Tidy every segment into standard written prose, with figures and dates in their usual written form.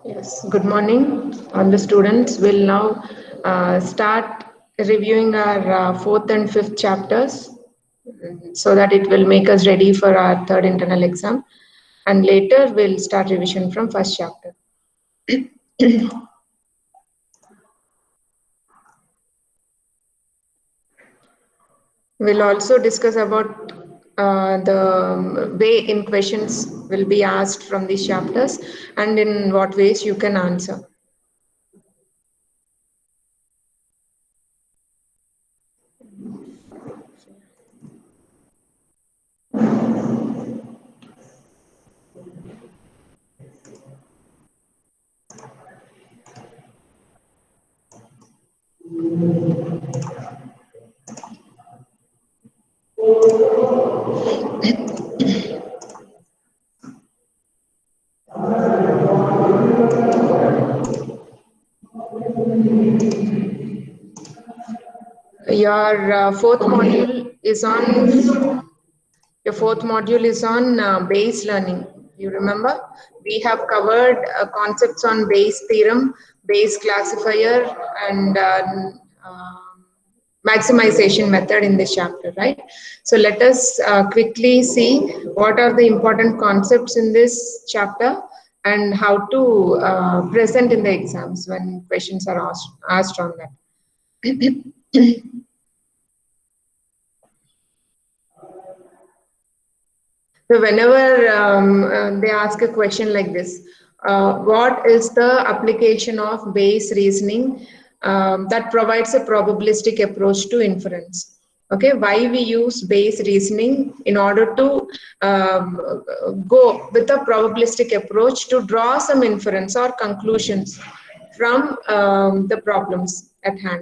Yes, good morning, all the students. We'll now start reviewing our fourth and fifth chapters so that it will make us ready for our third internal exam. And later we'll start revision from first chapter. We'll also discuss about the way in questions will be asked from these chapters and in what ways you can answer. Your fourth module is on Bayes learning. You remember we have covered concepts on Bayes theorem, Bayes classifier, and maximization method in this chapter, right? So let us quickly see what are the important concepts in this chapter and how to present in the exams when questions are asked on that. So whenever they ask a question like this, what is the application of Bayes reasoning that provides a probabilistic approach to inference? Okay, why we use Bayes reasoning in order to go with a probabilistic approach to draw some inference or conclusions from the problems at hand.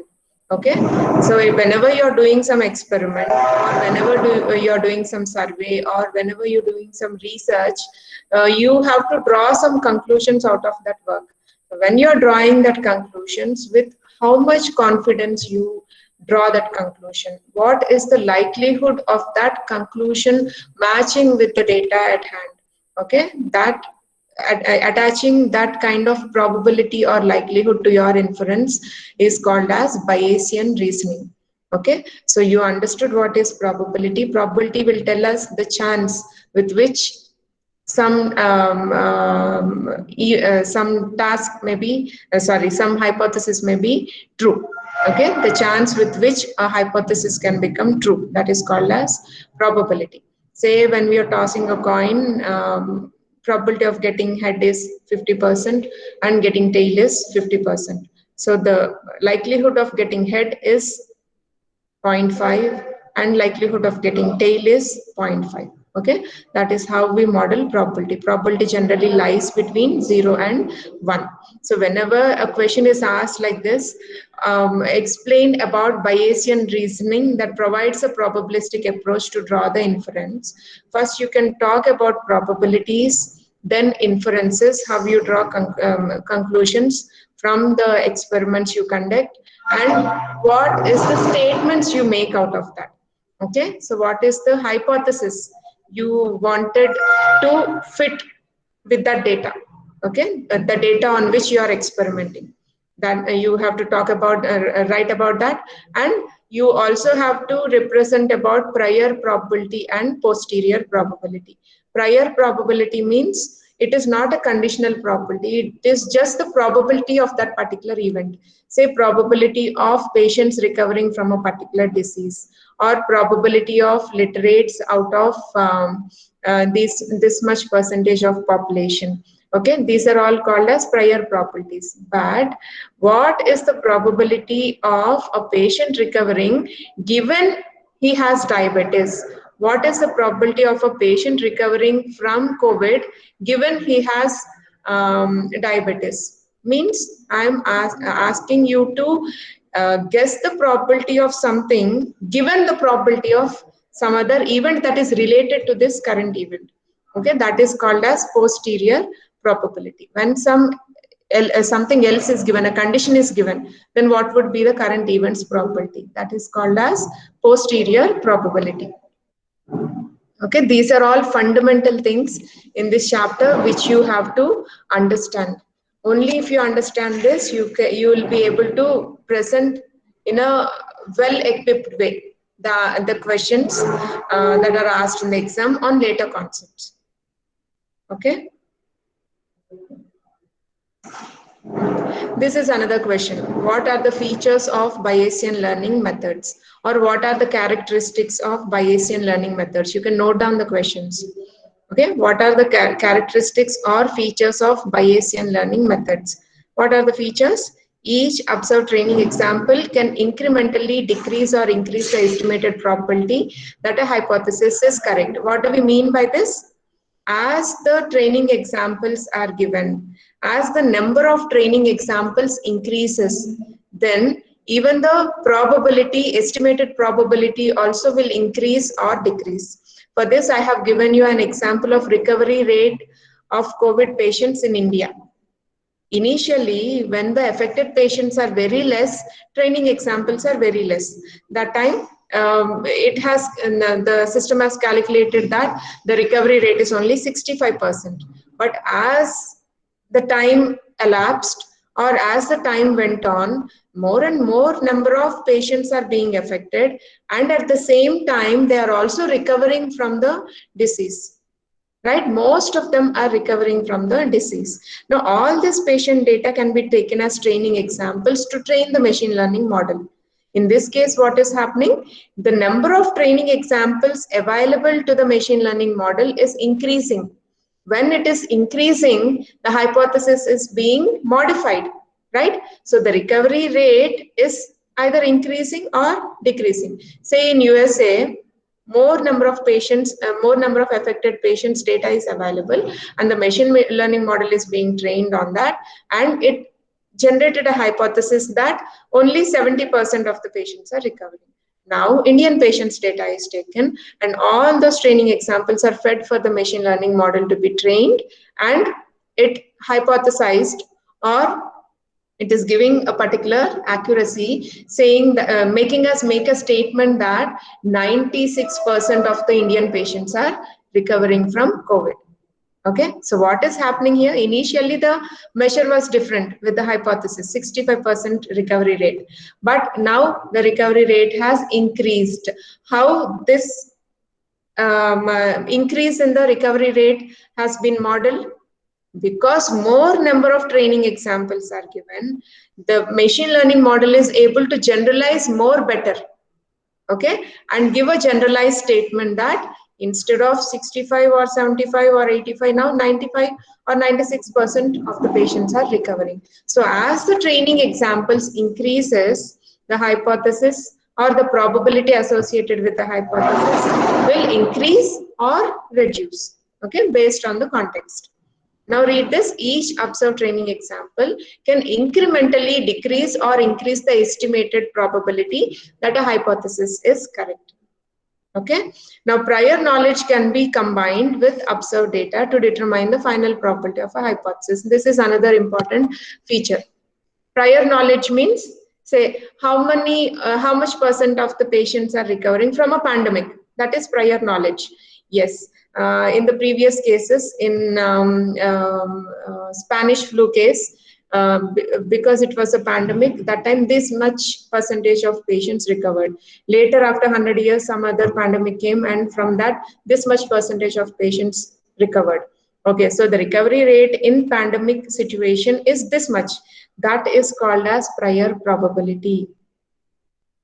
Okay, so whenever you're doing some experiment or whenever you're doing some survey or whenever you're doing some research, you have to draw some conclusions out of that work. When you're drawing that conclusions, with how much confidence you draw that conclusion, what is the likelihood of that conclusion matching with the data at hand? Okay, that attaching that kind of probability or likelihood to your inference is called as Bayesian reasoning. Okay, so you understood what is probability. Probability will tell us the chance with which some task may be some hypothesis may be true. Okay, the chance with which a hypothesis can become true, that is called as probability. Say when we are tossing a coin, probability of getting head is 50% and getting tail is 50%. So the likelihood of getting head is 0.5 and likelihood of getting tail is 0.5. Okay, that is how we model probability. Probability generally lies between 0 and 1. So whenever a question is asked like this, explain about Bayesian reasoning that provides a probabilistic approach to draw the inference. First, you can talk about probabilities, then inferences, how you draw conclusions from the experiments you conduct, and what is the statements you make out of that. Okay, so what is the hypothesis you wanted to fit with that data? Okay, the data on which you are experimenting, then you have to talk about write about that, and you also have to represent about prior probability and posterior probability. Prior probability means it is not a conditional probability, it is just the probability of that particular event. Say probability of patients recovering from a particular disease, or probability of literates out of this much percentage of population. Okay, these are all called as prior probabilities. But what is the probability of a patient recovering given he has diabetes? What is the probability of a patient recovering from COVID given he has diabetes? Means I'm asking you to guess the probability of something given the probability of some other event that is related to this current event. Okay, that is called as posterior probability. When some something else is given, a condition is given, then what would be the current event's probability? That is called as posterior probability. Okay, these are all fundamental things in this chapter which you have to understand. Only if you understand this, you will be able to present in a well-equipped way the questions that are asked in the exam on later concepts. Okay. This is another question. What are the features of Bayesian learning methods? Or what are the characteristics of Bayesian learning methods? You can note down the questions. Okay, what are the characteristics or features of Bayesian learning methods? What are the features? Each observed training example can incrementally decrease or increase the estimated probability that a hypothesis is correct. What do we mean by this? As the training examples are given, as the number of training examples increases, then even the probability, estimated probability also will increase or decrease. For this, I have given you an example of recovery rate of COVID patients in India. Initially, when the affected patients are very less, training examples are very less. That time, the system has calculated that the recovery rate is only 65%. But as the time elapsed, or as the time went on, more and more number of patients are being affected, and at the same time, they are also recovering from the disease. Right, most of them are recovering from the disease. Now, all this patient data can be taken as training examples to train the machine learning model. In this case, what is happening? The number of training examples available to the machine learning model is increasing. When it is increasing, the hypothesis is being modified, right? So the recovery rate is either increasing or decreasing. Say in USA, more number of patients, more number of affected patients data is available, and the machine learning model is being trained on that, and it generated a hypothesis that only 70% of the patients are recovering. Now, Indian patients data is taken, and all those training examples are fed for the machine learning model to be trained, and it hypothesized, or it is giving a particular accuracy, saying that, making us make a statement that 96% of the Indian patients are recovering from COVID. Okay, so what is happening here? Initially, the measure was different with the hypothesis, 65% recovery rate. But now the recovery rate has increased. How this increase in the recovery rate has been modeled? Because more number of training examples are given, the machine learning model is able to generalize more better, okay, and give a generalized statement that instead of 65 or 75 or 85, now 95 or 96% of the patients are recovering. So as the training examples increases, the hypothesis or the probability associated with the hypothesis will increase or reduce, okay, based on the context. Now read this. Each observed training example can incrementally decrease or increase the estimated probability that a hypothesis is correct. Okay. Now prior knowledge can be combined with observed data to determine the final probability of a hypothesis. This is another important feature. Prior knowledge means, say, how much percent of the patients are recovering from a pandemic. That is prior knowledge. Yes. In the previous cases, in Spanish flu case, because it was a pandemic, that time this much percentage of patients recovered. Later, after 100 years, some other pandemic came, and from that, this much percentage of patients recovered. Okay, so the recovery rate in pandemic situation is this much. That is called as prior probability.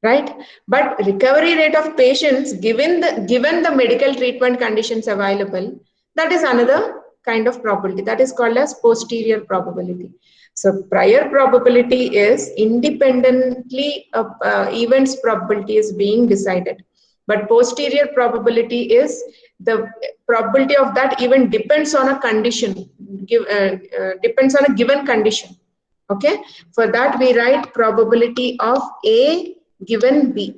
Right, but recovery rate of patients given the medical treatment conditions available, that is another kind of probability, that is called as posterior probability. So prior probability is independently events probability is being decided, but posterior probability is the probability of that event depends on a condition, depends on a given condition. Okay, for that we write probability of A given B,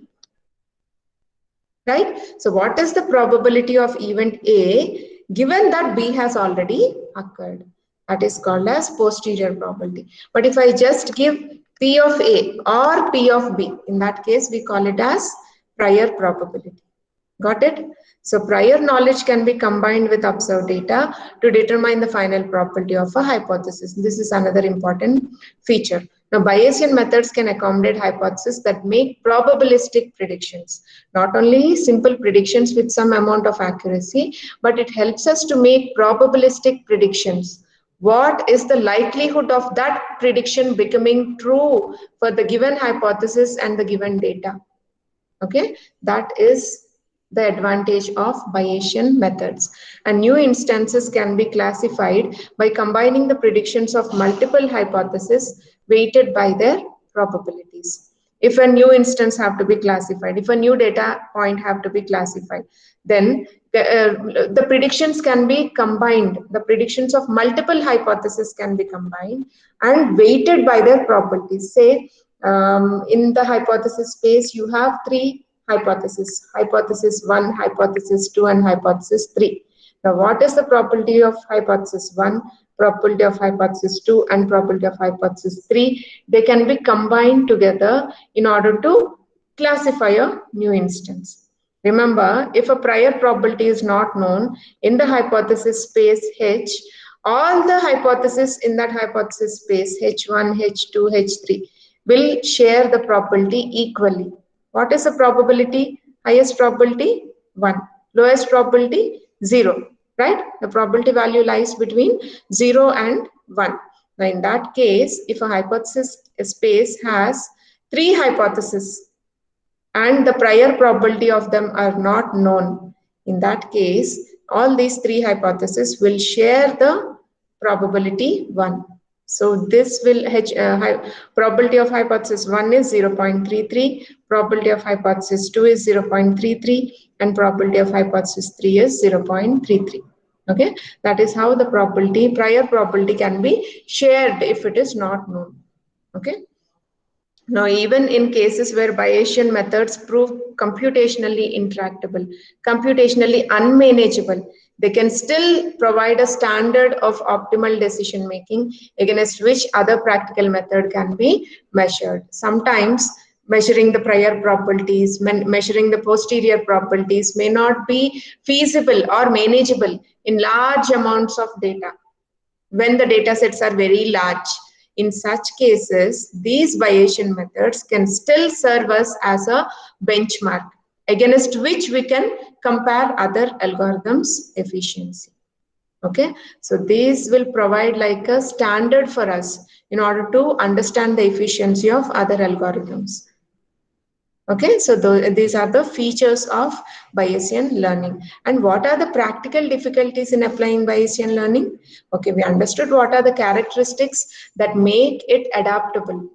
right? So what is the probability of event A given that B has already occurred? That is called as posterior probability. But if I just give P of A or P of B, in that case we call it as prior probability. Got it? So prior knowledge can be combined with observed data to determine the final probability of a hypothesis. This is another important feature. Now, Bayesian methods can accommodate hypotheses that make probabilistic predictions. Not only simple predictions with some amount of accuracy, but it helps us to make probabilistic predictions. What is the likelihood of that prediction becoming true for the given hypothesis and the given data? Okay, that is the advantage of Bayesian methods. And new instances can be classified by combining the predictions of multiple hypotheses weighted by their probabilities. If a new instance have to be classified, if a new data point have to be classified, then the predictions can be combined. The predictions of multiple hypotheses can be combined and weighted by their probabilities. Say, in the hypothesis space, you have three hypotheses: hypothesis 1, hypothesis 2, and hypothesis 3. Now, what is the probability of hypothesis 1, probability of hypothesis 2, and probability of hypothesis 3? They can be combined together in order to classify a new instance. Remember, if a prior probability is not known in the hypothesis space H, all the hypotheses in that hypothesis space H1, H2, H3 will share the probability equally. What is the probability? Highest probability 1, lowest probability 0, right? The probability value lies between 0 and 1. Now, in that case, if a hypothesis space has 3 hypotheses and the prior probability of them are not known, in that case, all these 3 hypotheses will share the probability 1. So this will probability of hypothesis 1 is 0.33, probability of hypothesis 2 is 0.33, and probability of hypothesis 3 is 0.33. Okay, that is how the probability, prior probability, can be shared if it is not known. Okay. Now, even in cases where Bayesian methods prove computationally intractable, computationally unmanageable, they can still provide a standard of optimal decision making against which other practical method can be measured. Sometimes measuring the prior probabilities, measuring the posterior probabilities may not be feasible or manageable in large amounts of data when the data sets are very large. In such cases, these Bayesian methods can still serve us as a benchmark against which we can compare other algorithms' efficiency. Okay, so these will provide like a standard for us in order to understand the efficiency of other algorithms. Okay, so these are the features of Bayesian learning. And what are the practical difficulties in applying Bayesian learning? Okay, we understood what are the characteristics that make it adaptable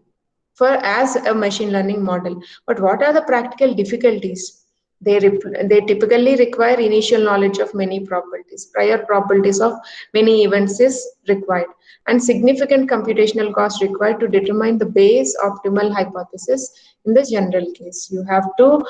for as a machine learning model. But what are the practical difficulties? They typically require initial knowledge of many probabilities. Prior probabilities of many events is required, and significant computational cost required to determine the base optimal hypothesis. In the general case, you have to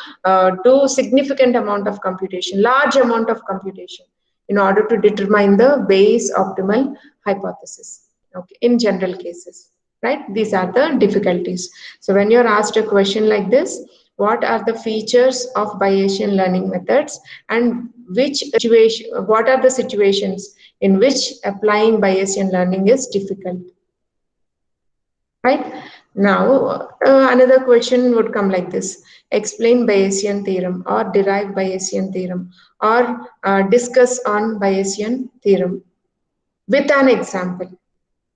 do significant amount of computation, large amount of computation, in order to determine the base optimal hypothesis. Okay, in general cases, right? These are the difficulties. So when you're asked a question like this, what are the features of Bayesian learning methods, and what are the situations in which applying Bayesian learning is difficult? Right? Now, another question would come like this: explain Bayesian theorem, or derive Bayesian theorem, or discuss on Bayesian theorem with an example.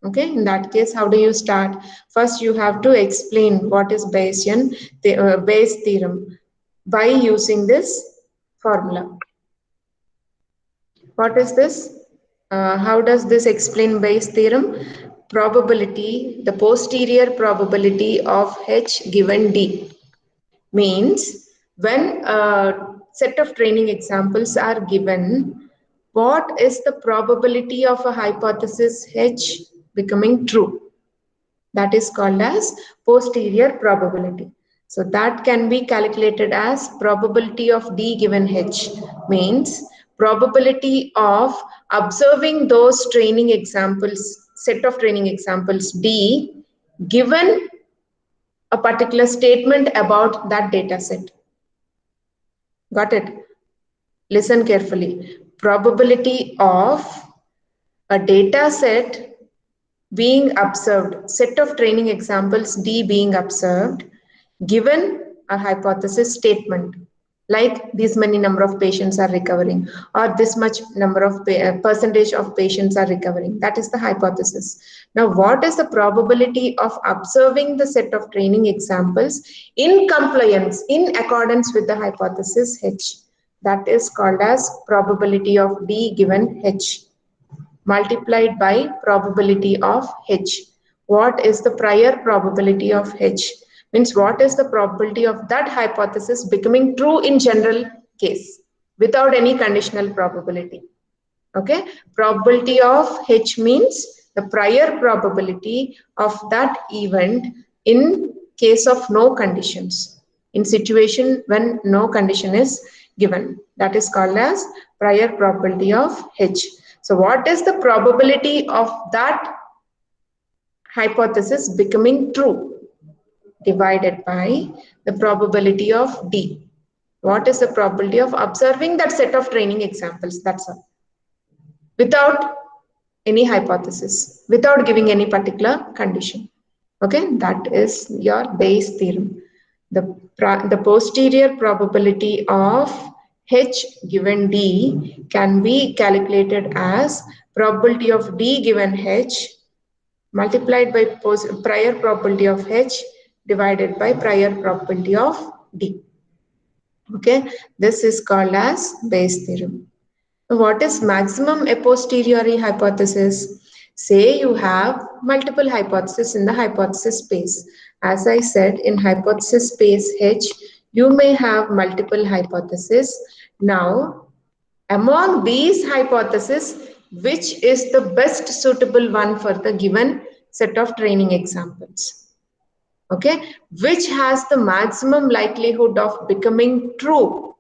Okay, in that case, how do you start? First, you have to explain what is Bayesian Bayes theorem by using this formula. What is this? How does this explain Bayes theorem? Probability, the posterior probability of H given D, means when a set of training examples are given, what is the probability of a hypothesis H becoming true? That is called as posterior probability. So that can be calculated as probability of D given H, means probability of observing those training examples, set of training examples D, given a particular statement about that data set. Got it? Listen carefully. Probability of a data set being observed, set of training examples D being observed, given a hypothesis statement, like this many number of patients are recovering, or this much number of percentage of patients are recovering. That is the hypothesis. Now, what is the probability of observing the set of training examples in compliance, in accordance with the hypothesis H? That is called as probability of D given H, multiplied by probability of H. What is the prior probability of H? Means what is the probability of that hypothesis becoming true in general case without any conditional probability. Okay, probability of H means the prior probability of that event in case of no conditions, in situation when no condition is given. That is called as prior probability of H. So what is the probability of that hypothesis becoming true? Divided by the probability of D. What is the probability of observing that set of training examples? That's all. Without any hypothesis, without giving any particular condition. Okay, that is your Bayes theorem. The posterior probability of H given D can be calculated as probability of D given H multiplied by prior probability of H divided by prior probability of D. Okay, this is called as Bayes theorem. What is maximum a posteriori hypothesis? Say you have multiple hypotheses in the hypothesis space. As I said, in hypothesis space H, you may have multiple hypotheses. Now, among these hypotheses, which is the best suitable one for the given set of training examples? Okay, which has the maximum likelihood of becoming true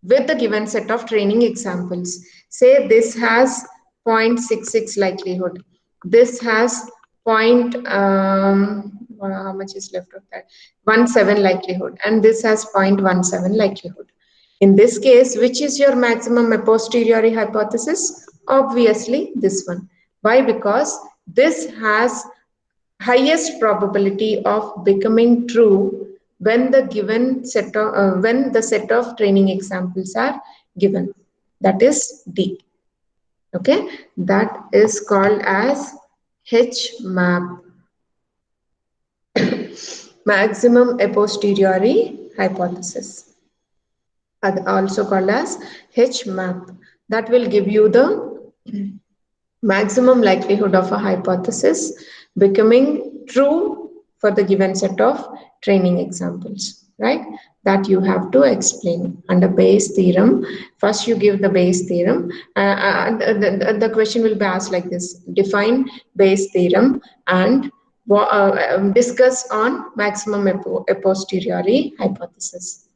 with the given set of training examples? Say this has 0.66 likelihood, this has how much is left of that, 17 likelihood, and this has 0.17 likelihood. In this case, which is your maximum a posteriori hypothesis? Obviously this one. Why? Because this has highest probability of becoming true when the given set of when the set of training examples are given. That is D. Okay, that is called as H map, maximum a posteriori hypothesis, also called as H map. That will give you the maximum likelihood of a hypothesis becoming true for the given set of training examples, right? That you have to explain under Bayes theorem. First you give the Bayes theorem. The question will be asked like this: define Bayes theorem and discuss on maximum a posteriori hypothesis.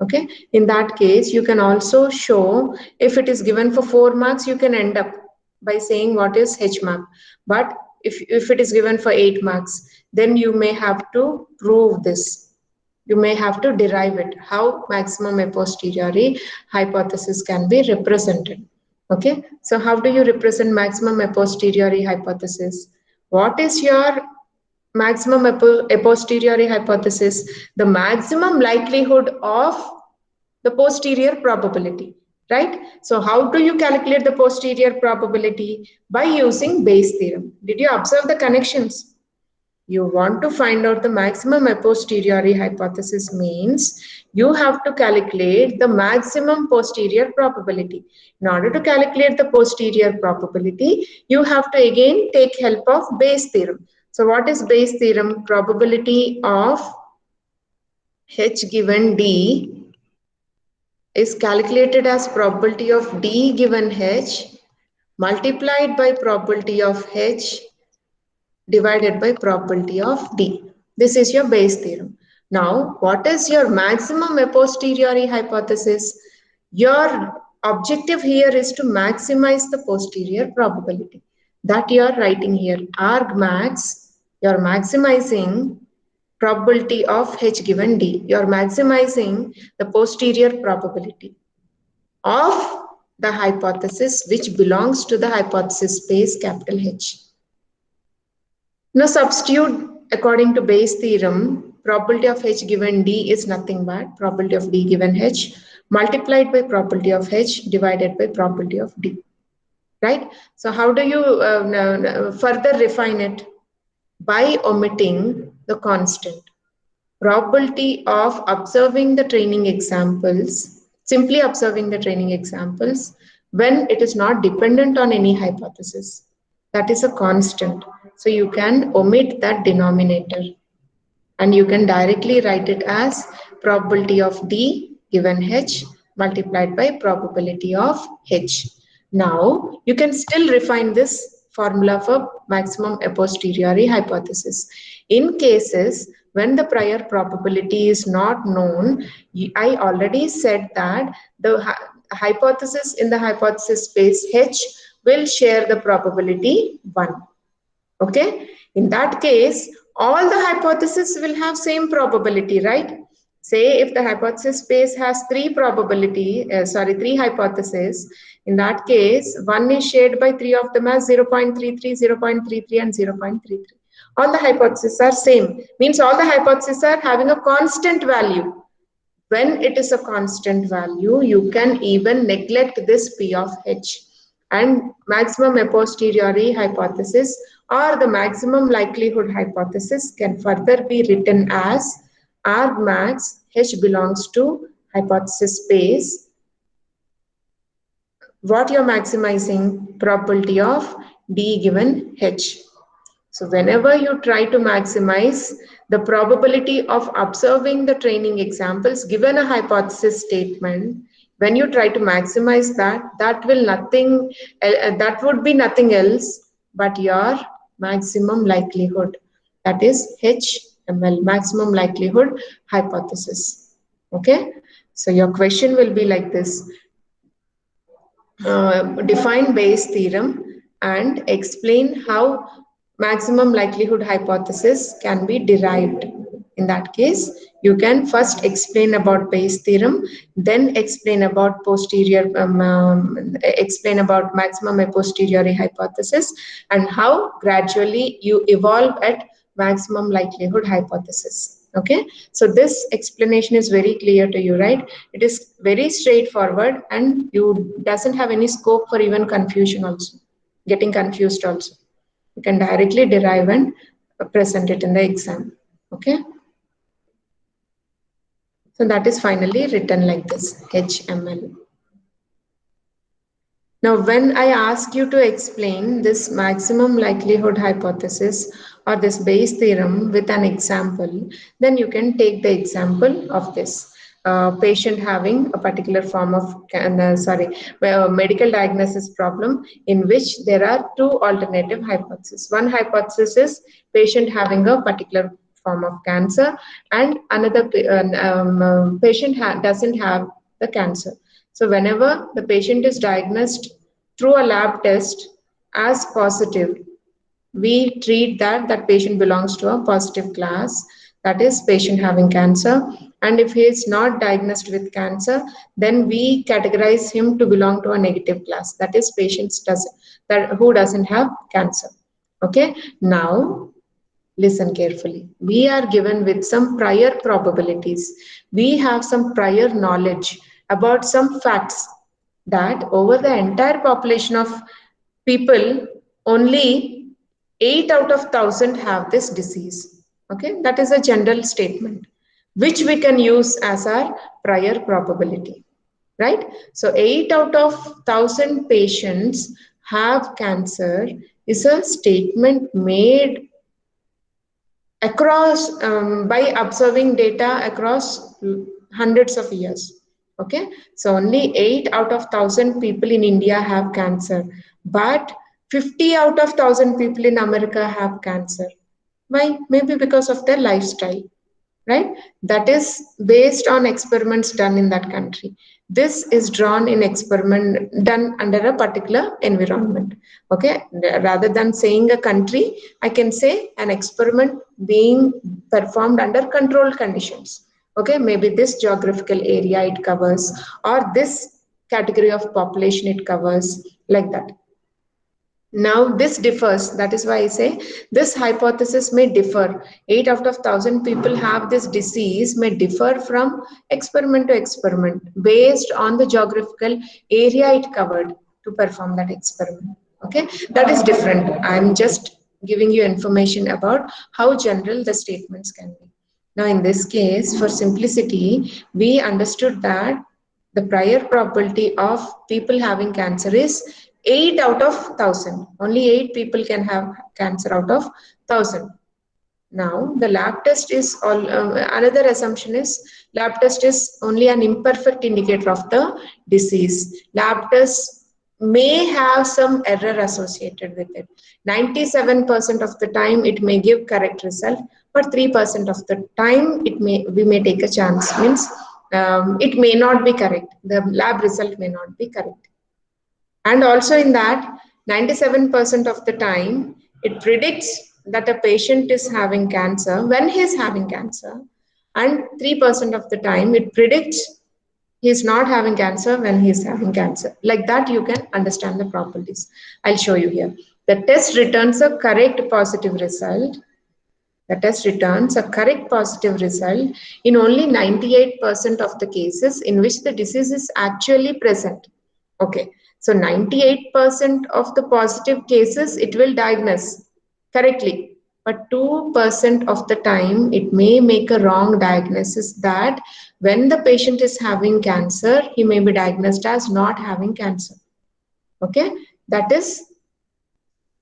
Okay, in that case you can also show, if it is given for 4 marks, you can end up by saying what is H map. But if it is given for 8 marks, then you may have to prove this. You may have to derive it, how maximum a posteriori hypothesis can be represented. Okay, so how do you represent maximum a posteriori hypothesis? What is your maximum a posteriori hypothesis? The maximum likelihood of the posterior probability, right? So how do you calculate the posterior probability? By using Bayes theorem. Did you observe the connections? You want to find out the maximum a posteriori hypothesis means you have to calculate the maximum posterior probability. In order to calculate the posterior probability, you have to again take help of Bayes theorem. So what is Bayes theorem? Probability of H given D is calculated as probability of D given H multiplied by probability of H divided by probability of D. This is your Bayes theorem. Now, what is your maximum a posteriori hypothesis? Your objective here is to maximize the posterior probability. That you are writing here. Argmax, you are maximizing probability of H given D. You are maximizing the posterior probability of the hypothesis which belongs to the hypothesis space capital H. Now substitute according to Bayes' theorem, probability of H given D is nothing but probability of D given H multiplied by probability of H divided by probability of D. Right? So how do you further refine it? By omitting the constant. Probability of observing the training examples, simply observing the training examples when it is not dependent on any hypothesis. That is a constant. So you can omit that denominator and you can directly write it as probability of D given H multiplied by probability of H. Now you can still refine this formula for maximum a posteriori hypothesis. In cases when the prior probability is not known, I already said that the hypothesis in the hypothesis space H will share the probability 1. Okay, in that case, all the hypotheses will have same probability, right? Say if the hypothesis space has three hypotheses, in that case, one is shared by three of them as 0.33, 0.33 and 0.33. All the hypotheses are same, means all the hypotheses are having a constant value. When it is a constant value, you can even neglect this P of H. And maximum a posteriori hypothesis or the maximum likelihood hypothesis can further be written as argmax H belongs to hypothesis space. What you're maximizing? Probability of D given H. So whenever you try to maximize the probability of observing the training examples given a hypothesis statement, when you try to maximize that, that would be nothing else but your maximum likelihood. That is HML, maximum likelihood hypothesis. Okay. So your question will be like this. Define Bayes' theorem and explain how maximum likelihood hypothesis can be derived. In that case, you can first explain about Bayes' theorem, then explain about explain about maximum a posteriori hypothesis and how gradually you evolve at maximum likelihood hypothesis. Okay, so this explanation is very clear to you, right? It is very straightforward and you doesn't have any scope for even confusion also, getting confused also. You can directly derive and present it in the exam. Okay. So that is finally written like this, HML. Now, when I ask you to explain this maximum likelihood hypothesis or this Bayes theorem with an example, then you can take the example of this. Patient having a particular form of medical diagnosis problem in which there are two alternative hypotheses. One hypothesis is patient having a particular form of cancer and another patient doesn't have the cancer. So whenever the patient is diagnosed through a lab test as positive, we treat that patient belongs to a positive class, that is patient having cancer. And if he is not diagnosed with cancer, then we categorize him to belong to a negative class, that is patients who doesn't have cancer. Okay, now listen carefully. We are given with some prior probabilities. We have some prior knowledge about some facts that over the entire population of people, only 8 out of 1,000 have this disease. Okay, that is a general statement which we can use as our prior probability, right? So 8 out of 1,000 patients have cancer is a statement made across by observing data across hundreds of years. Okay, so only 8 out of 1,000 people in India have cancer, but 50 out of 1,000 people in America have cancer. Why? Maybe because of their lifestyle, right? That is based on experiments done in that country. this is drawn in experiment done under a particular environment. Okay, rather than saying a country, I can say an experiment being performed under controlled conditions. Okay, maybe this geographical area it covers, or this category of population it covers, like that. Now this differs. That is why I say this hypothesis may differ. 8 out of 1,000 people have this disease may differ from experiment to experiment based on the geographical area it covered to perform that experiment. Okay, that is different. I'm just giving you information about how general the statements can be. Now in this case, for simplicity, we understood that the prior probability of people having cancer is 8 out of 1,000. Only 8 people can have cancer out of 1,000. Now, the lab test is all, another assumption is lab test is only an imperfect indicator of the disease. Lab test may have some error associated with it. 97% of the time it may give correct result, but 3% of the time we may take a chance. Means it may not be correct. The lab result may not be correct. And also in that, 97% of the time, it predicts that a patient is having cancer when he is having cancer. And 3% of the time, it predicts he is not having cancer when he is having cancer. Like that, you can understand the properties. I'll show you here. The test returns a correct positive result. The test returns a correct positive result in only 98% of the cases in which the disease is actually present. Okay, so 98% of the positive cases it will diagnose correctly, but 2% of the time it may make a wrong diagnosis that when the patient is having cancer, he may be diagnosed as not having cancer. Okay, that is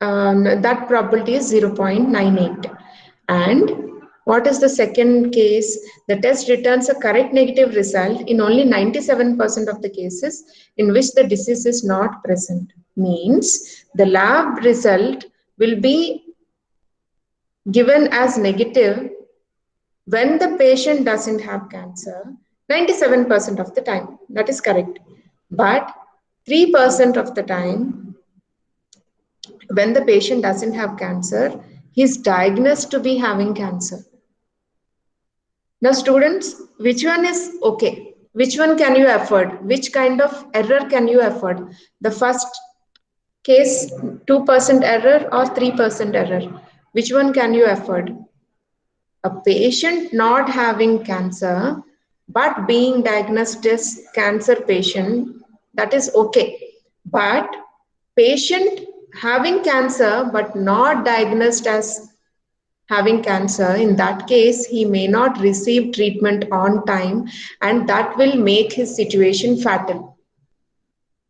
that probability is 0.98. And what is the second case? The test returns a correct negative result in only 97% of the cases in which the disease is not present. Means the lab result will be given as negative when the patient doesn't have cancer 97% of the time. That is correct. But 3% of the time, when the patient doesn't have cancer, he is diagnosed to be having cancer. Now students, which one is okay? Which one can you afford? Which kind of error can you afford? The first case, 2% error or 3% error? Which one can you afford? A patient not having cancer but being diagnosed as cancer patient, that is okay. But patient having cancer but not diagnosed as having cancer, in that case he may not receive treatment on time, and that will make his situation fatal.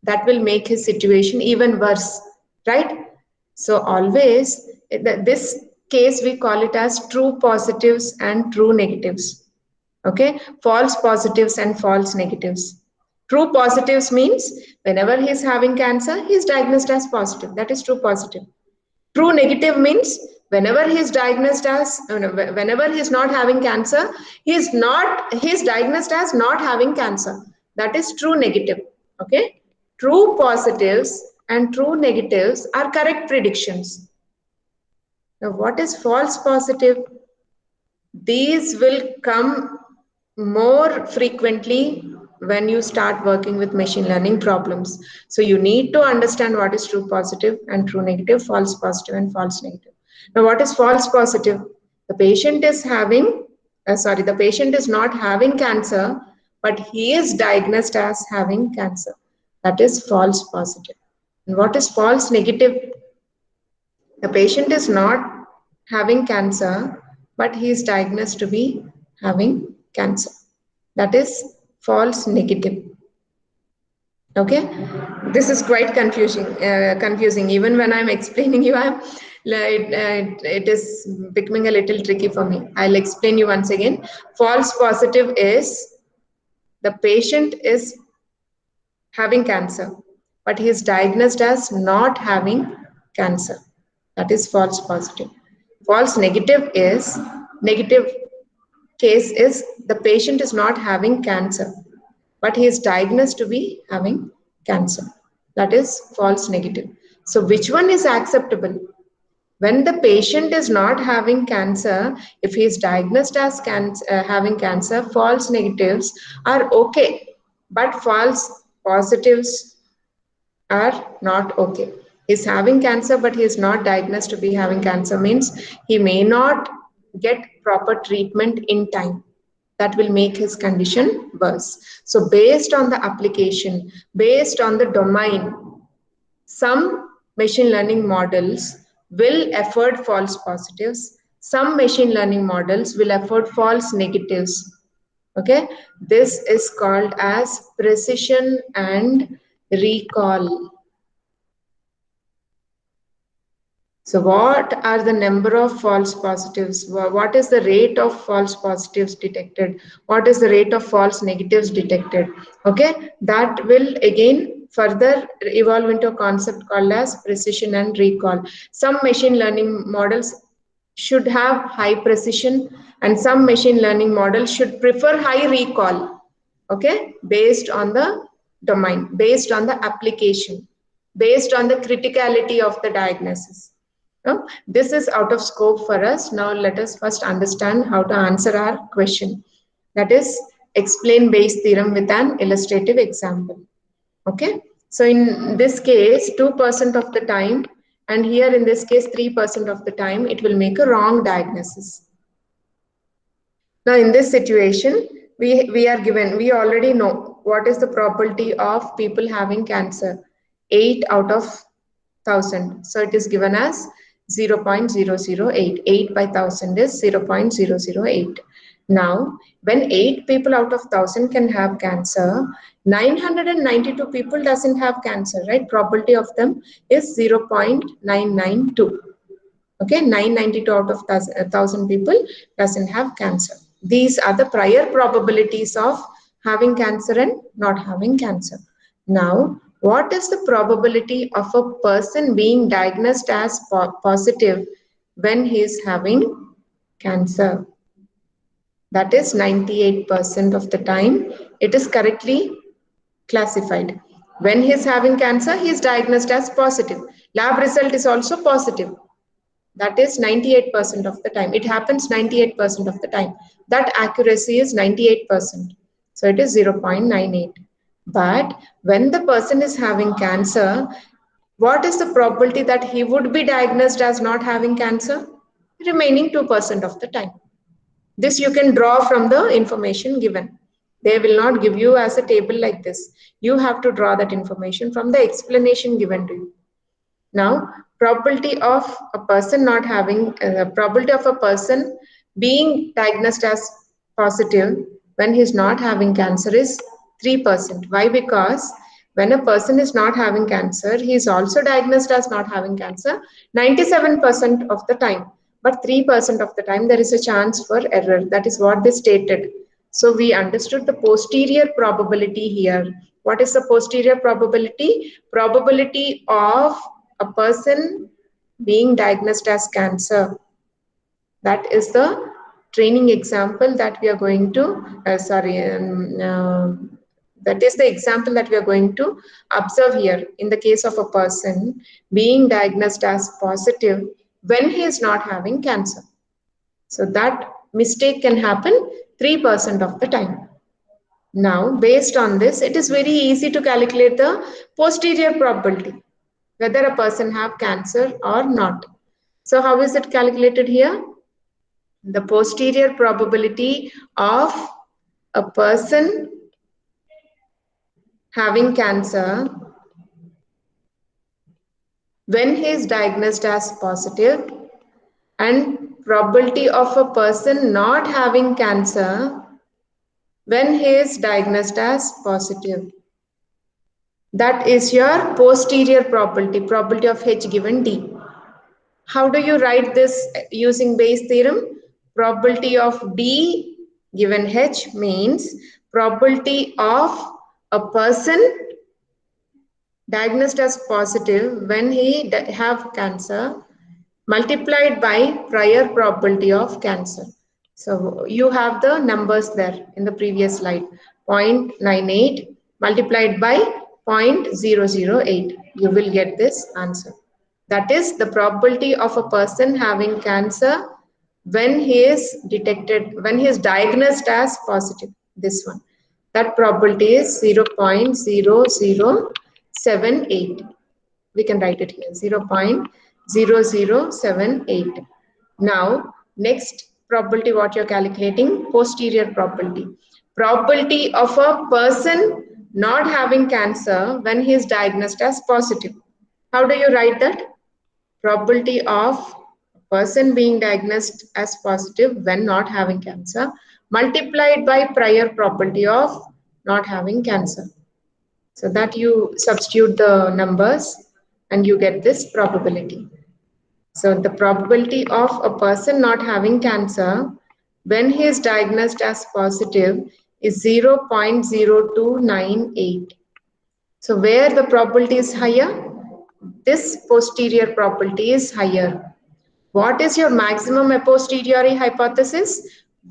That will make his situation even worse, right? So always this case we call it as true positives and true negatives. Okay, false positives and false negatives. True positives means whenever he is having cancer, he is diagnosed as positive. That is true positive. True negative means whenever he is diagnosed as, whenever he is not having cancer, he is diagnosed as not having cancer. That is true negative. Okay. True positives and true negatives are correct predictions. Now, what is false positive? These will come more frequently when you start working with machine learning problems. So you need to understand what is true positive and true negative, false positive and false negative. Now, what is false positive? The patient is the patient is not having cancer, but he is diagnosed as having cancer. That is false positive. And what is false negative? The patient is not having cancer, but he is diagnosed to be having cancer. That is false negative. Okay, this is quite confusing. Even when I'm explaining you, it is becoming a little tricky for me. I'll explain you once again. False positive is the patient is having cancer, but he is diagnosed as not having cancer. That is false positive. False negative case is the patient is not having cancer, but he is diagnosed to be having cancer. That is false negative. So which one is acceptable? When the patient is not having cancer, if he is diagnosed as having cancer, false negatives are okay, but false positives are not okay. He's having cancer, but he is not diagnosed to be having cancer, means he may not get proper treatment in time. That will make his condition worse. So based on the application, based on the domain, some machine learning models will afford false positives. Some machine learning models will afford false negatives. Okay, this is called as precision and recall. So what are the number of false positives? What is the rate of false positives detected? What is the rate of false negatives detected? Okay, that will again further evolve into a concept called as precision and recall. Some machine learning models should have high precision and some machine learning models should prefer high recall. Okay, based on the domain, based on the application, based on the criticality of the diagnosis. This is out of scope for us. Now let us first understand how to answer our question. That is, explain Bayes' theorem with an illustrative example. Okay. So in this case, 2% of the time, and here in this case, 3% of the time, it will make a wrong diagnosis. Now in this situation, we are given, we already know what is the probability of people having cancer. 8 out of 1000. So it is given as 0.008. 8 by 1000 is 0.008. Now, when 8 people out of 1000 can have cancer, 992 people doesn't have cancer, right? Probability of them is 0.992. Okay, 992 out of 1000 people doesn't have cancer. These are the prior probabilities of having cancer and not having cancer. Now, what is the probability of a person being diagnosed as positive when he is having cancer? That is 98% of the time it is correctly classified. When he is having cancer, he is diagnosed as positive. Lab result is also positive. That is 98% of the time. It happens 98% of the time. That accuracy is 98%. So it is 0.98. But when the person is having cancer, what is the probability that he would be diagnosed as not having cancer? Remaining 2% of the time. This you can draw from the information given. They will not give you as a table like this. You have to draw that information from the explanation given to you. Now, probability of a person not having, probability of a person being diagnosed as positive when he's not having cancer is 3%. Why? Because when a person is not having cancer, he is also diagnosed as not having cancer 97% of the time. But 3% of the time, there is a chance for error. That is what they stated. So we understood the posterior probability here. What is the posterior probability? Probability of a person being diagnosed as cancer. That is the training example that we are going to, that is the example that we are going to observe here in the case of a person being diagnosed as positive when he is not having cancer. So that mistake can happen 3% of the time. Now, based on this, it is very easy to calculate the posterior probability, whether a person have cancer or not. So how is it calculated here? The posterior probability of a person having cancer when he is diagnosed as positive and probability of a person not having cancer when he is diagnosed as positive. That is your posterior probability, probability of H given D. How do you write this using Bayes' theorem? Probability of D given H means probability of a person diagnosed as positive when he have cancer multiplied by prior probability of cancer. So you have the numbers there in the previous slide. 0.98 multiplied by 0.008. You will get this answer. That is the probability of a person having cancer when he is detected, when he is diagnosed as positive. This one. That probability is 0.0078. We can write it here, 0.0078. Now, next probability what you're calculating, posterior probability. Probability of a person not having cancer when he is diagnosed as positive. How do you write that? Probability of a person being diagnosed as positive when not having cancer multiplied by prior probability of not having cancer. So that you substitute the numbers and you get this probability. So the probability of a person not having cancer when he is diagnosed as positive is 0.0298. So where the probability is higher? This posterior probability is higher. What is your maximum a posteriori hypothesis?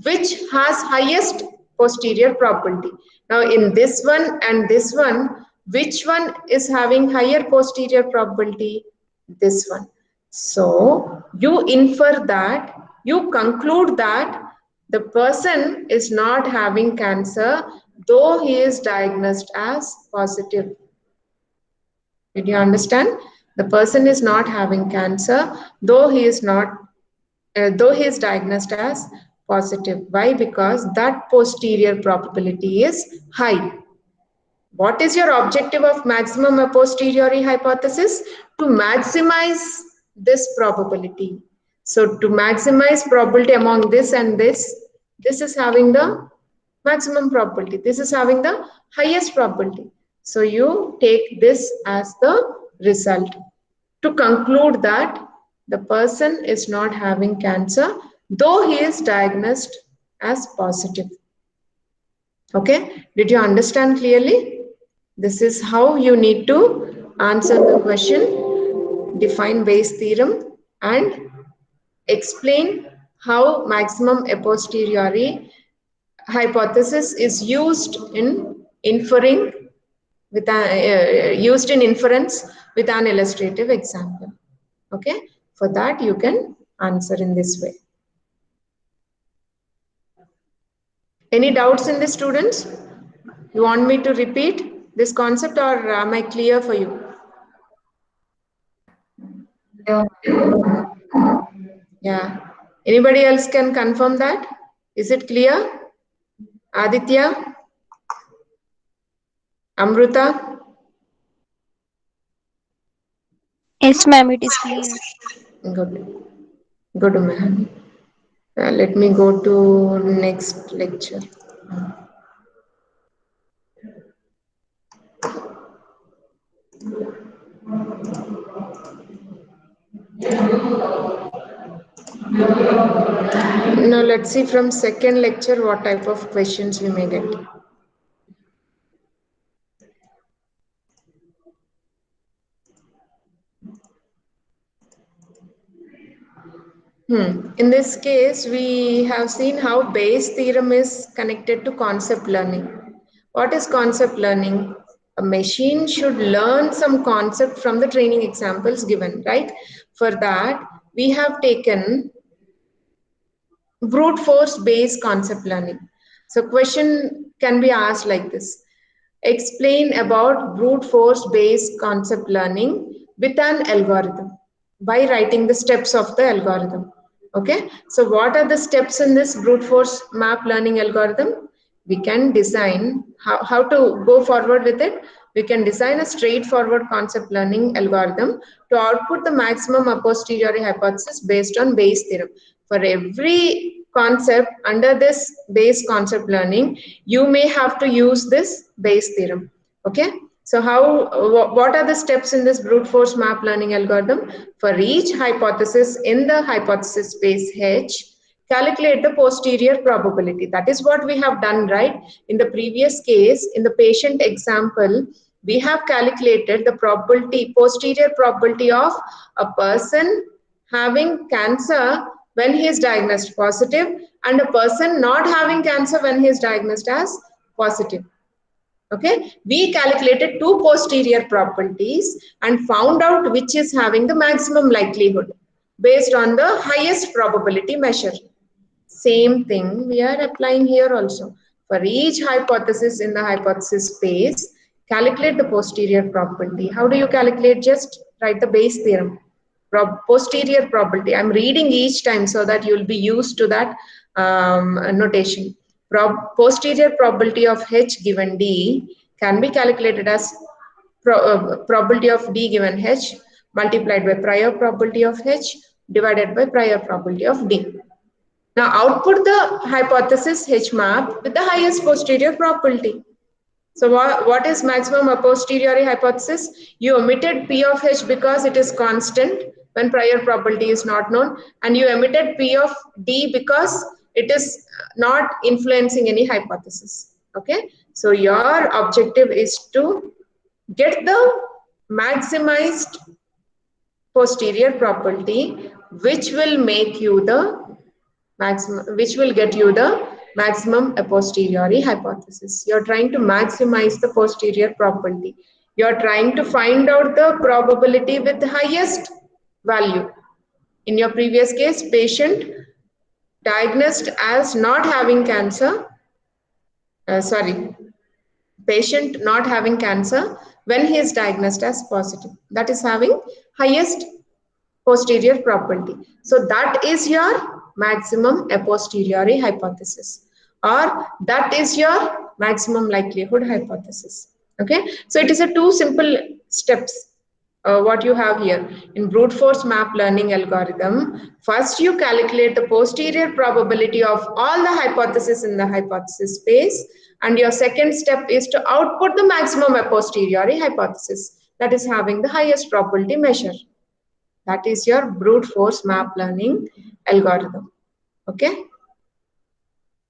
Which has highest posterior probability? Now in this one and this one, which one is having higher posterior probability? This one. So you infer that, you conclude that the person is not having cancer though he is diagnosed as positive. Did you understand? The person is not having cancer though he is diagnosed as positive. Why? Because that posterior probability is high. What is your objective of maximum a posteriori hypothesis? To maximize this probability. So to maximize probability among this and this is having the maximum probability. This is having the highest probability. So you take this as the result to conclude that the person is not having cancer though he is diagnosed as positive. Okay, did you understand clearly? This is how you need to answer the question, define Bayes' theorem and explain how maximum a posteriori hypothesis is used in inferring with used in inference with an illustrative example. Okay, for that you can answer in this way. Any doubts in this, students? You want me to repeat this concept or am I clear for you? Yeah. Anybody else can confirm that? Is it clear? Aditya? Amruta? Yes, ma'am, it is clear. Good. Good, ma'am. Let me go to next lecture. Now let's see from second lecture what type of questions we may get. In this case, we have seen how Bayes' theorem is connected to concept learning. What is concept learning? A machine should learn some concept from the training examples given, right? For that, we have taken brute force based concept learning. So question can be asked like this. Explain about brute force based concept learning with an algorithm by writing the steps of the algorithm. Okay, so what are the steps in this brute force map learning algorithm? We can design how to go forward with it. We can design a straightforward concept learning algorithm to output the maximum a posteriori hypothesis based on Bayes' theorem. For every concept under this Bayes concept learning, you may have to use this Bayes theorem. Okay, so what are the steps in this brute force map learning algorithm? For each hypothesis in the hypothesis space H, calculate the posterior probability. That is what we have done, right? In the previous case, in the patient example, we have calculated the probability, posterior probability of a person having cancer when he is diagnosed positive and a person not having cancer when he is diagnosed as positive. Okay, we calculated two posterior probabilities and found out which is having the maximum likelihood based on the highest probability measure. Same thing we are applying here also. For each hypothesis in the hypothesis space, calculate the posterior probability. How do you calculate? Just write the Bayes theorem. Posterior probability. I'm reading each time so that you'll be used to that notation. Posterior probability of H given D can be calculated as probability of D given H multiplied by prior probability of H divided by prior probability of D. Now output the hypothesis H map with the highest posterior probability. So what is maximum a posteriori hypothesis? You omitted P of H because it is constant when prior probability is not known, and you omitted P of D because it is not influencing any hypothesis. Okay, so your objective is to get the maximized posterior probability, which will make you the which will get you the maximum a posteriori hypothesis. You're trying to maximize the posterior probability. You're trying to find out the probability with the highest value. In your previous case, patient diagnosed as not having cancer, patient not having cancer when he is diagnosed as positive. That is having highest posterior probability. So that is your maximum a posteriori hypothesis, or that is your maximum likelihood hypothesis. Okay, so it is a two simple steps. What you have here in brute force map learning algorithm, first you calculate the posterior probability of all the hypotheses in the hypothesis space, and your second step is to output the maximum a posteriori hypothesis that is having the highest probability measure. That is your brute force map learning algorithm. Okay.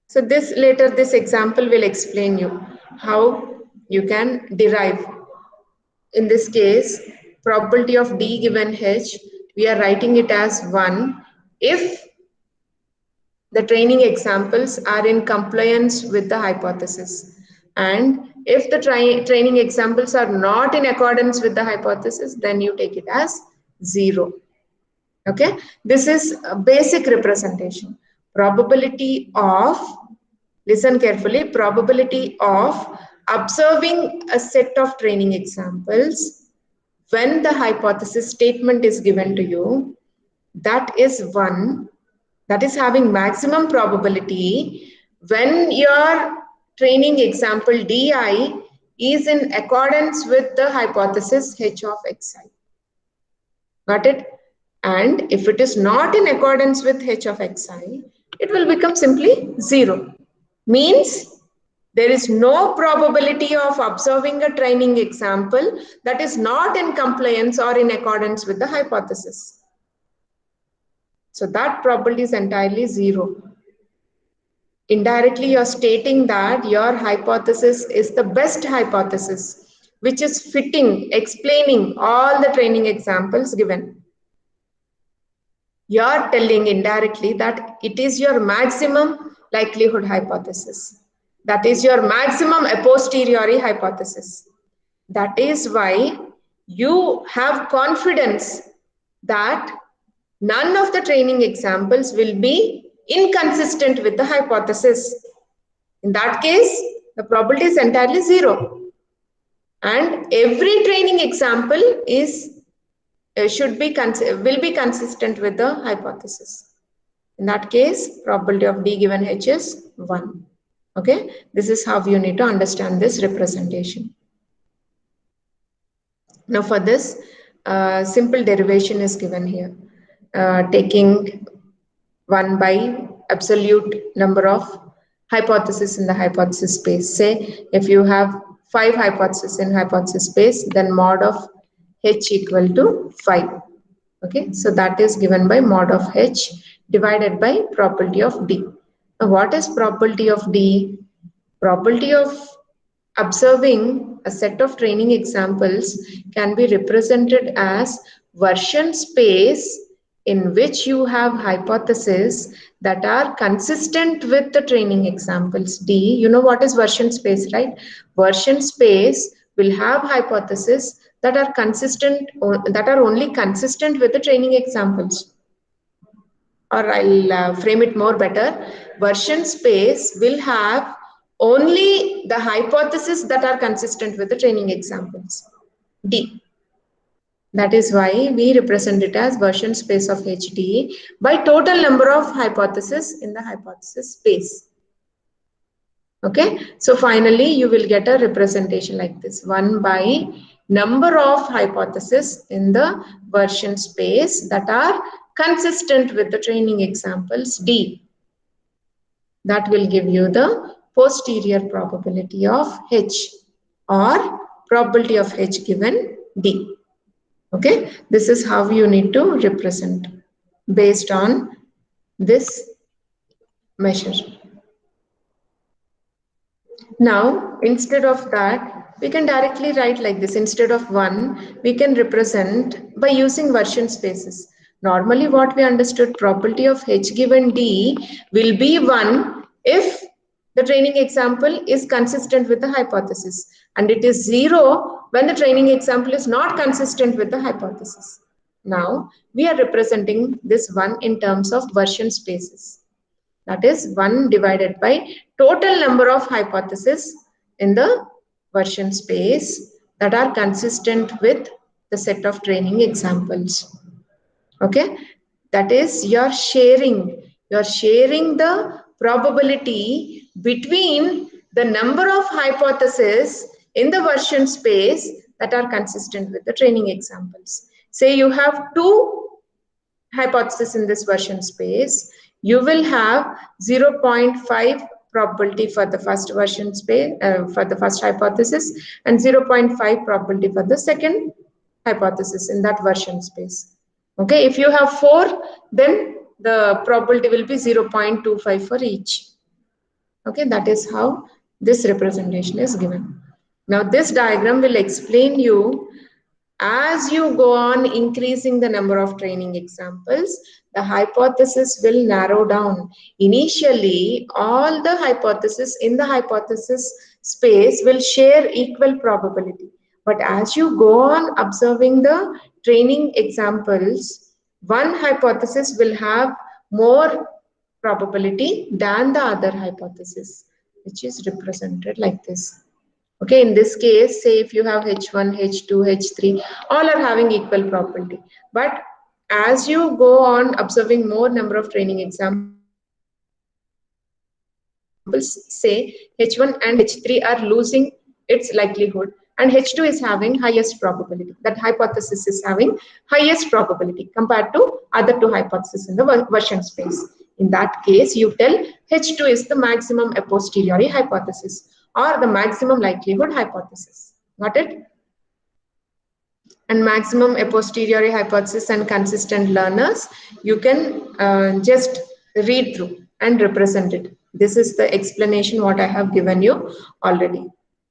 So this example will explain you how you can derive. In this case, probability of D given H, we are writing it as 1 if the training examples are in compliance with the hypothesis. And if the training examples are not in accordance with the hypothesis, then you take it as 0. Okay, this is a basic representation. Probability of, listen carefully, probability of observing a set of training examples when the hypothesis statement is given to you, that is 1, that is having maximum probability when your training example DI is in accordance with the hypothesis H of Xi. Got it? And if it is not in accordance with H of Xi, it will become simply 0. Means there is no probability of observing a training example that is not in compliance or in accordance with the hypothesis. So that probability is entirely 0. Indirectly, you're stating that your hypothesis is the best hypothesis, which is fitting, explaining all the training examples given. You're telling indirectly that it is your maximum likelihood hypothesis. That is your maximum a posteriori hypothesis. That is why you have confidence that none of the training examples will be inconsistent with the hypothesis. In that case, the probability is entirely 0. And every training example is will be consistent with the hypothesis. In that case, probability of D given H is 1. Okay, this is how you need to understand this representation. Now for this, simple derivation is given here. Taking 1 by absolute number of hypotheses in the hypothesis space. Say if you have 5 hypotheses in hypothesis space, then mod of H equal to 5. Okay, so that is given by mod of H divided by probability of D. Now what is probability of D? Probability of observing a set of training examples can be represented as version space in which you have hypotheses that are consistent with the training examples. D, you know what is version space, right? Version space will have hypotheses that are consistent, or that are only consistent with the training examples. Or I'll frame it more better. Version space will have only the hypotheses that are consistent with the training examples. D. That is why we represent it as version space of HD by total number of hypotheses in the hypothesis space. Okay, so finally you will get a representation like this: 1 by number of hypotheses in the version space that are consistent with the training examples D. That will give you the posterior probability of H, or probability of H given D. Okay, this is how you need to represent based on this measure. Now, instead of that, we can directly write like this. Instead of 1, we can represent by using version spaces. Normally, what we understood, probability of H given D will be 1 if the training example is consistent with the hypothesis, and it is 0 when the training example is not consistent with the hypothesis. Now, we are representing this 1 in terms of version spaces. That is 1 divided by total number of hypotheses in the version space that are consistent with the set of training examples. Okay, that is you're sharing the probability between the number of hypotheses in the version space that are consistent with the training examples. Say you have 2 hypothesis in this version space, you will have 0.5 probability for the first version space, for the first hypothesis, and 0.5 probability for the second hypothesis in that version space. Okay, if you have 4, then the probability will be 0.25 for each. Okay, that is how this representation is given. Now this diagram will explain you, as you go on increasing the number of training examples, the hypothesis will narrow down. Initially, all the hypotheses in the hypothesis space will share equal probability. But as you go on observing the training examples, one hypothesis will have more probability than the other hypothesis, which is represented like this. Okay, in this case, say if you have H1, H2, H3, all are having equal probability. But as you go on observing more number of training examples, say H1 and H3 are losing its likelihood, and H2 is having highest probability. That hypothesis is having highest probability compared to other 2 hypotheses in the version space. In that case, you tell H2 is the maximum a posteriori hypothesis, or the maximum likelihood hypothesis. Got it? And maximum a posteriori hypothesis and consistent learners, you can just read through and represent it. This is the explanation what I have given you already.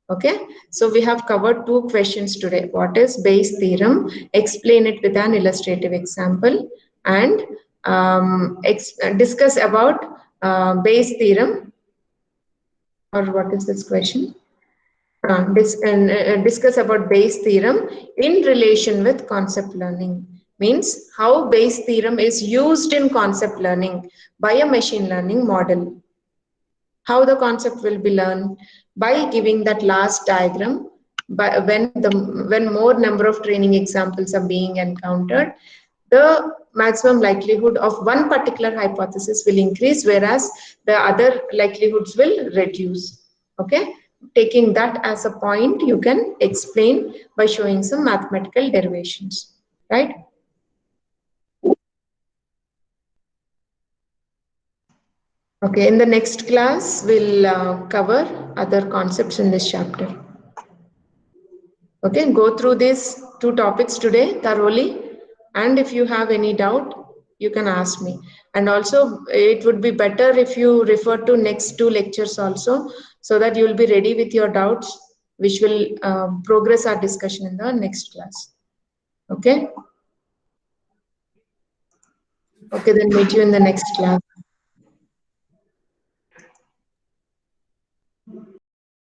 Okay, so we have covered 2 questions today. What is Bayes' theorem? Explain it with an illustrative example, and discuss about Bayes' theorem. Or what is this question? Discuss about Bayes' theorem in relation with concept learning. Means how Bayes' theorem is used in concept learning by a machine learning model. How the concept will be learned? By giving that last diagram. But when more number of training examples are being encountered, the maximum likelihood of one particular hypothesis will increase, whereas the other likelihoods will reduce. Okay, taking that as a point, you can explain by showing some mathematical derivations, right? Okay, in the next class, we'll cover other concepts in this chapter. Okay, go through these 2 topics today thoroughly, and if you have any doubt, you can ask me. And also, it would be better if you refer to next 2 lectures also, so that you will be ready with your doubts, which will progress our discussion in the next class. Okay. Okay, then meet you in the next class.